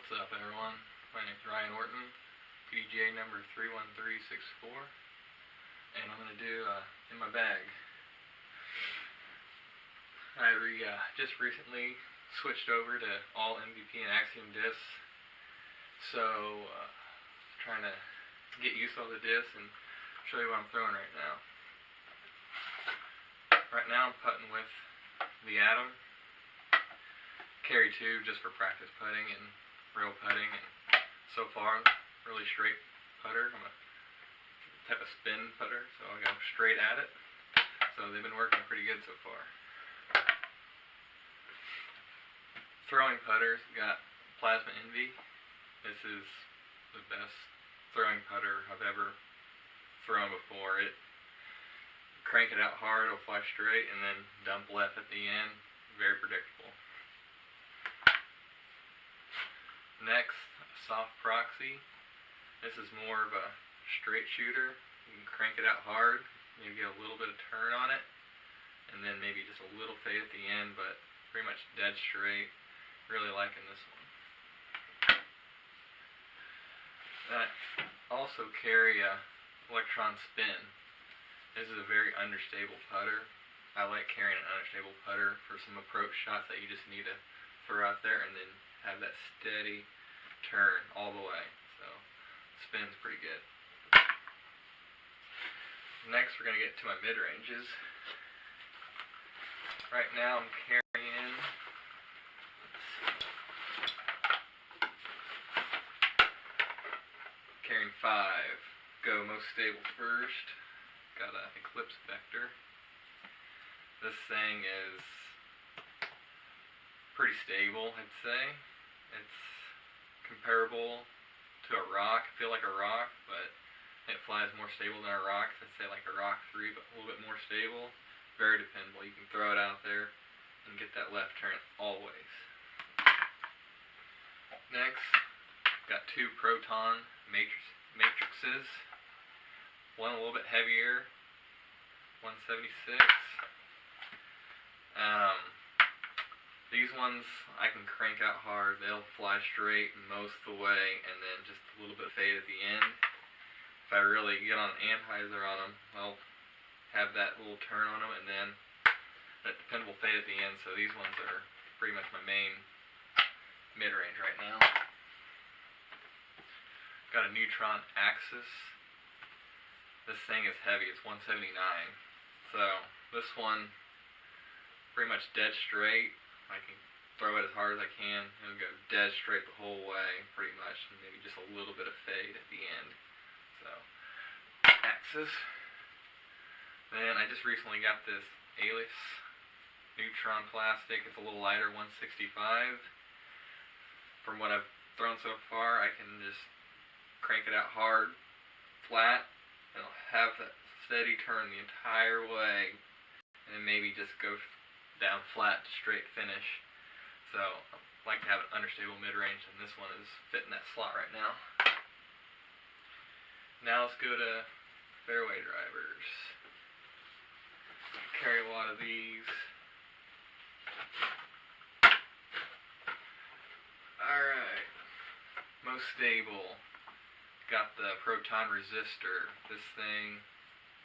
What's up, everyone? My name is Ryan Orton, PDGA number 31364, and I'm going to do in my bag. I just recently switched over to all MVP and Axiom discs, so trying to get used to all the discs and show you what I'm throwing right now. Right now I'm putting with the Atom. Carry 2 just for practice putting and real putting, and so far really straight putter. I'm a type of spin putter, so I go straight at it. So they've been working pretty good so far. Throwing putters, got Plasma Envy. This is the best throwing putter I've ever thrown before. Crank it out hard, it'll fly straight, and then dump left at the end. Very predictable. Next, Soft Proxy. This is more of a straight shooter. You can crank it out hard, maybe get a little bit of turn on it, and then maybe just a little fade at the end, but pretty much dead straight. Really liking this one. I also carry a Electron Spin. This is a very understable putter. I like carrying an understable putter for some approach shots that you just need to throw out there and then have that steady turn all the way. So spin's pretty good. Next we're going to get to my mid-ranges. Right now I'm carrying carrying 5. Go most stable first. Got an Eclipse Vector. This thing is pretty stable, I'd say. It's comparable to a rock. I feel like a rock, but it flies more stable than a rock. I'd say like a Rock 3, but a little bit more stable. Very dependable. You can throw it out there and get that left turn always. Next, got 2 Proton Matrixes. One a little bit heavier, 176. These ones I can crank out hard. They'll fly straight most of the way, and then just a little bit of fade at the end. If I really get on Anheuser on them, I'll have that little turn on them, and then that dependable fade at the end. So these ones are pretty much my main mid-range right now. Got a Neutron Axis. This thing is heavy. It's 179. So this one pretty much dead straight. I can throw it as hard as I can. It'll go dead straight the whole way, pretty much, and maybe just a little bit of fade at the end. So, Axis. Then I just recently got this Alias Neutron plastic. It's a little lighter, 165. From what I've thrown so far, I can just crank it out hard, flat, and it'll have that steady turn the entire way, and then maybe just go down flat to straight finish. So I like to have an understable mid-range, and this one is fitting that slot right now. Now let's go to fairway drivers. Carry a lot of these. Alright, most stable. Got the Proton Resistor. This thing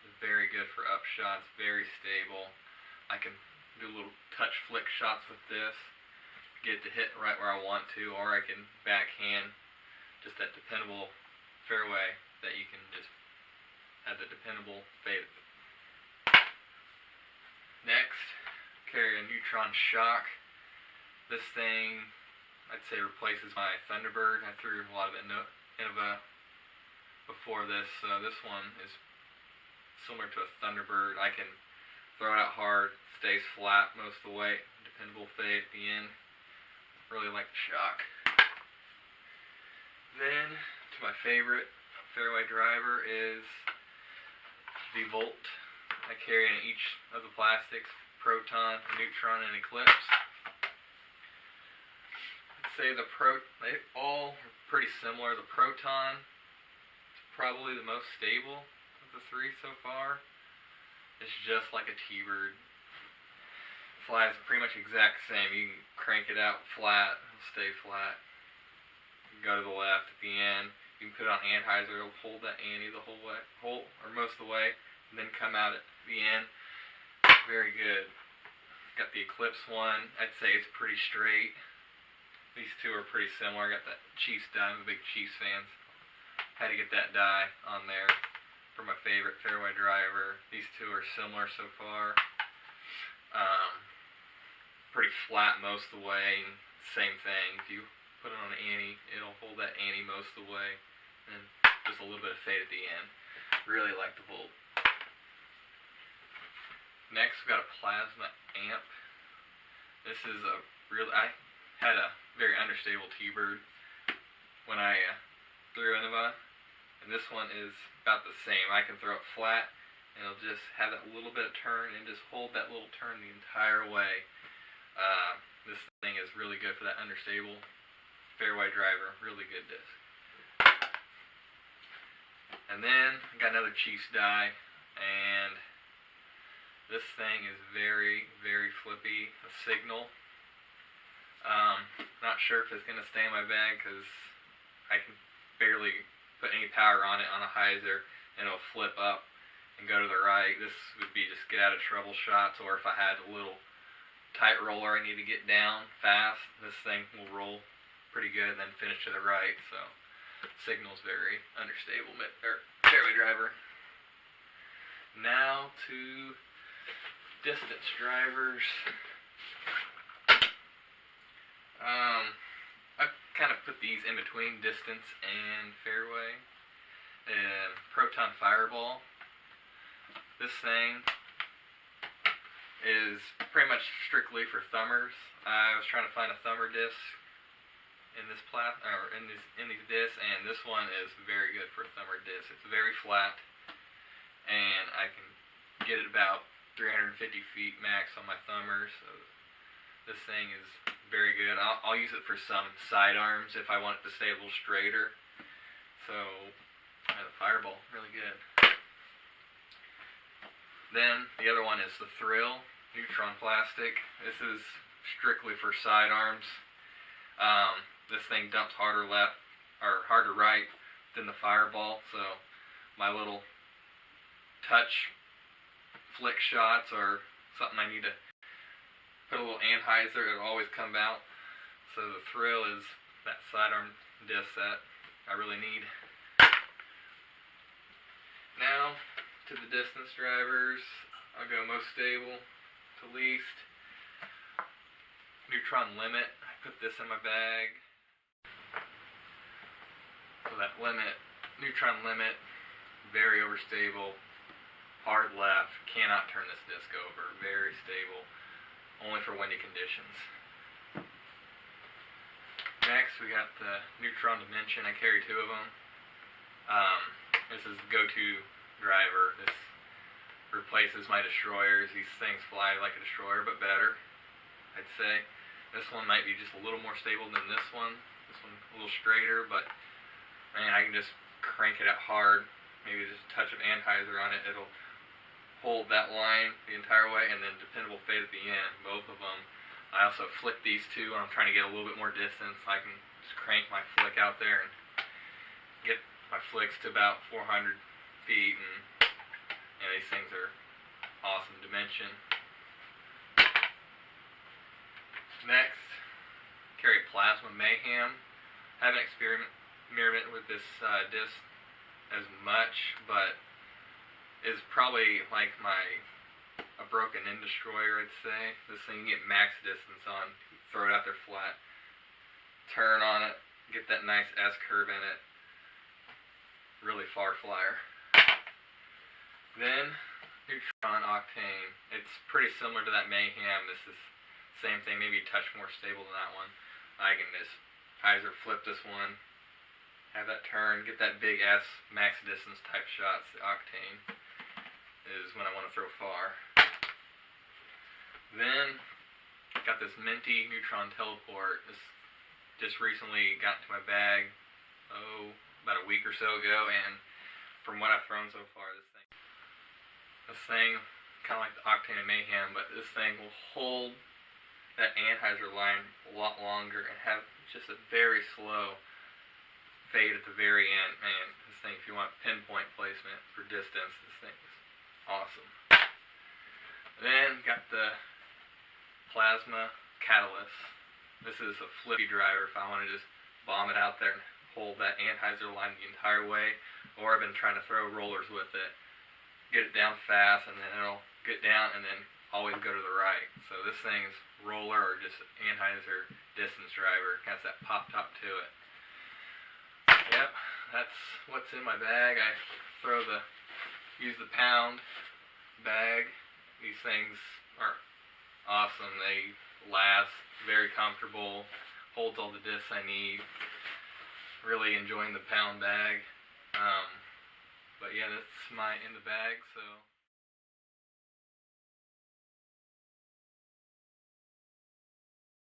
is very good for up shots, very stable. I can do little touch flick shots with this, get it to hit right where I want to, or I can backhand just that dependable fairway that you can just have the dependable fade. Next, carry a Neutron Shock. This thing, I'd say, replaces my Thunderbird. I threw a lot of Innova before this, so this one is similar to a Thunderbird. I can throw it out hard, stays flat most of the way, dependable fade at the end. Really like the Shock. Then, to my favorite fairway driver is the Volt. I carry in each of the plastics, Proton, Neutron, and Eclipse. I'd say they all are pretty similar. The Proton is probably the most stable of the 3 so far. It's just like a T-Bird. Flies pretty much exact same. You can crank it out flat, it'll stay flat. go to the left at the end. You can put it on anhyzer, it'll hold that ante the whole way, or most of the way, and then come out at the end. Very good. Got the Eclipse one. I'd say it's pretty straight. These two are pretty similar. I got that Chiefs die. I'm a big Chiefs fan. Had to get that die on there for my favorite fairway driver. These two are similar so far. Pretty flat most of the way. Same thing. If you put it on an ante, it'll hold that ante most of the way. And just a little bit of fade at the end. Really like the Volt. Next, we've got a Plasma Amp. This is a I had a very understable T-Bird when I threw Innova, and this one is about the same. I can throw it flat, and it'll just have that little bit of turn and just hold that little turn the entire way. This thing is really good for that understable fairway driver. Really good disc. And then I got another Chiefs die, and this thing is very, very flippy. A Signal. Not sure if it's going to stay in my bag because I can barely put any power on it on a hyzer, and it'll flip up and go to the right. This would be just get out of trouble shots, or if I had a little tight roller I need to get down fast, this thing will roll pretty good and then finish to the right. So Signal's very understable fairway driver. Now to distance drivers. I kind of put these in between distance and fairway. Proton Fireball. This thing is pretty much strictly for thumbers. I was trying to find a thumber disc in this in these discs, and this one is very good for a thumber disc. It's very flat, and I can get it about 350 feet max on my thumbers. So this thing is very good. I'll use it for some sidearms if I want it to stay a little straighter. So the Fireball, really good. Then the other one is the Thrill Neutron Plastic. This is strictly for sidearms. This thing dumps harder left or harder right than the Fireball, so my little touch flick shots or something I need to put a little anhyzer, it'll always come out. So the Thrill is that sidearm disc that I really need. Now to the distance drivers, I'll go most stable to least. Neutron Limit, I put this in my bag. So that Neutron Limit, very overstable, hard left, cannot turn this disc over, very stable, only for windy conditions. Next we got the Neutron Dimension, I carry two of them. This is the go-to driver. This replaces my destroyers. These things fly like a destroyer, but better, I'd say. This one might be just a little more stable than this one. This one a little straighter, but man, I can just crank it out hard. Maybe just a touch of anhyzer on it. It'll hold that line the entire way, and then dependable fade at the end, both of them. I also flick these two when I'm trying to get a little bit more distance. I can just crank my flick out there and get my flicks to about 400 feet, and these things are awesome dimension. Next, carry Plasma Mayhem. Haven't experimented with this disc as much, but is probably like a broken-in destroyer, I'd say. This thing you get max distance on, throw it out there flat, turn on it, get that nice S-curve in it. Really far flyer. Then Neutron Octane. It's pretty similar to that Mayhem. This is the same thing, maybe a touch more stable than that one. I can just hyzer flip this one, have that turn, get that big S max distance type shots. The Octane is when I want to throw far. Then got this Minty Neutron Teleport. This just recently got into my bag about a week or so ago, and from what I've thrown so far, this thing kind of like the Octane and Mayhem, but this thing will hold that anhyzer line a lot longer and have just a very slow fade at the very end. Man, this thing, if you want pinpoint placement for distance, this thing is awesome. Then got the Plasma Catalyst. This is a flippy driver if I want to just bomb it out there and hold that anhyzer line the entire way, or I've been trying to throw rollers with it, get it down fast, and then it'll get down and then always go to the right. So this thing is roller or just anhyzer distance driver. Has that pop top to it. Yep, that's what's in my bag. I use the pound bag. These things are awesome. They last, very comfortable, holds all the discs I need. Really enjoying the pound bag. But yeah, that's my in the bag. So.